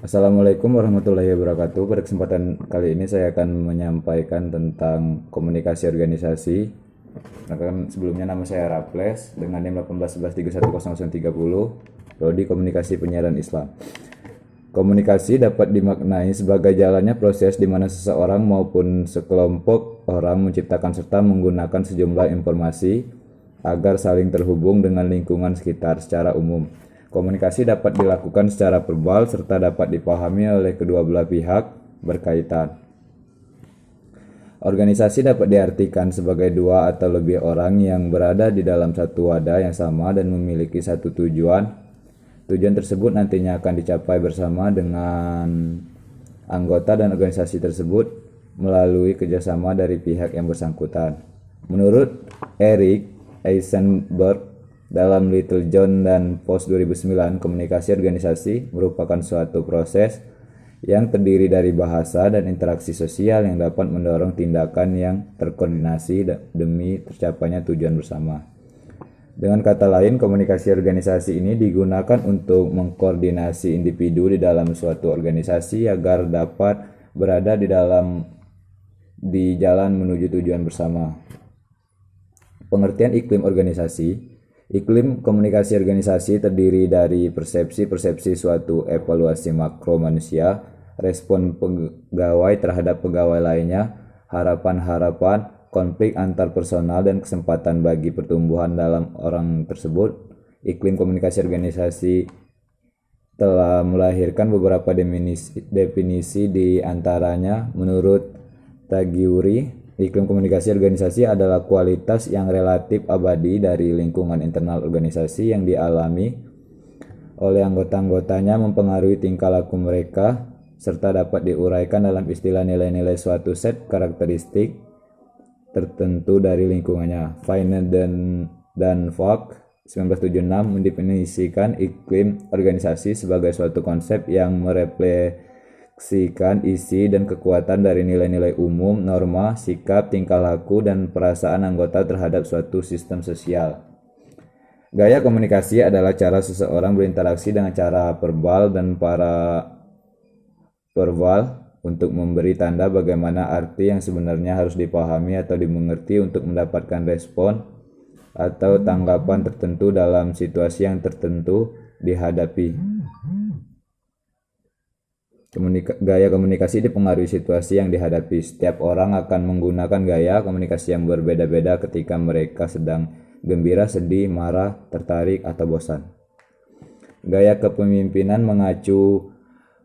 Assalamualaikum warahmatullahi wabarakatuh. Pada kesempatan kali ini saya akan menyampaikan tentang komunikasi organisasi. Nah, kan sebelumnya nama saya Raples dengan NIM 1811310030, Prodi Komunikasi Penyiaran Islam. Komunikasi dapat dimaknai sebagai jalannya proses di mana seseorang maupun sekelompok orang menciptakan serta menggunakan sejumlah informasi agar saling terhubung dengan lingkungan sekitar secara umum. Komunikasi dapat dilakukan secara verbal serta dapat dipahami oleh kedua belah pihak berkaitan. Organisasi dapat diartikan sebagai dua atau lebih orang yang berada di dalam satu wadah yang sama dan memiliki satu tujuan. Tujuan tersebut nantinya akan dicapai bersama dengan anggota dan organisasi tersebut melalui kerjasama dari pihak yang bersangkutan. Menurut Eric Eisenberg dalam Little John dan Post 2009, komunikasi organisasi merupakan suatu proses yang terdiri dari bahasa dan interaksi sosial yang dapat mendorong tindakan yang terkoordinasi demi tercapainya tujuan bersama. Dengan kata lain, komunikasi organisasi ini digunakan untuk mengkoordinasi individu di dalam suatu organisasi agar dapat berada di jalan menuju tujuan bersama. Pengertian iklim organisasi. Iklim komunikasi organisasi terdiri dari persepsi-persepsi suatu evaluasi makro manusia, respon pegawai terhadap pegawai lainnya, harapan-harapan, konflik antar personal dan kesempatan bagi pertumbuhan dalam orang tersebut. Iklim komunikasi organisasi telah melahirkan beberapa definisi di antaranya menurut Tagiuri, iklim komunikasi organisasi adalah kualitas yang relatif abadi dari lingkungan internal organisasi yang dialami oleh anggota-anggotanya, mempengaruhi tingkah laku mereka, serta dapat diuraikan dalam istilah nilai-nilai suatu set karakteristik tertentu dari lingkungannya. Feiner dan Falk 1976 mendefinisikan iklim organisasi sebagai suatu konsep yang merefleksikan isi dan kekuatan dari nilai-nilai umum, norma, sikap, tingkah laku, dan perasaan anggota terhadap suatu sistem sosial. Gaya komunikasi adalah cara seseorang berinteraksi dengan cara verbal dan paraverbal untuk memberi tanda bagaimana arti yang sebenarnya harus dipahami atau dimengerti untuk mendapatkan respon atau tanggapan tertentu dalam situasi yang tertentu dihadapi. Gaya komunikasi dipengaruhi situasi yang dihadapi. Setiap orang akan menggunakan gaya komunikasi yang berbeda-beda ketika mereka sedang gembira, sedih, marah, tertarik, atau bosan. Gaya kepemimpinan mengacu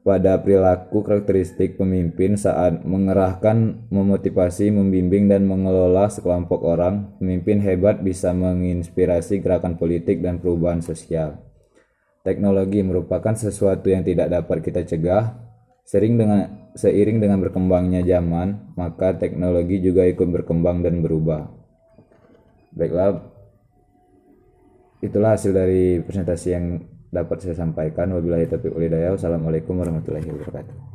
pada perilaku karakteristik pemimpin saat mengerahkan, memotivasi, membimbing, dan mengelola sekelompok orang. Pemimpin hebat bisa menginspirasi gerakan politik dan perubahan sosial. Teknologi merupakan sesuatu yang tidak dapat kita cegah. Seiring dengan berkembangnya zaman, maka teknologi juga ikut berkembang dan berubah. Baiklah, itulah hasil dari presentasi yang dapat saya sampaikan. Wabillahi taufiq wal hidayah. Wassalamualaikum warahmatullahi wabarakatuh.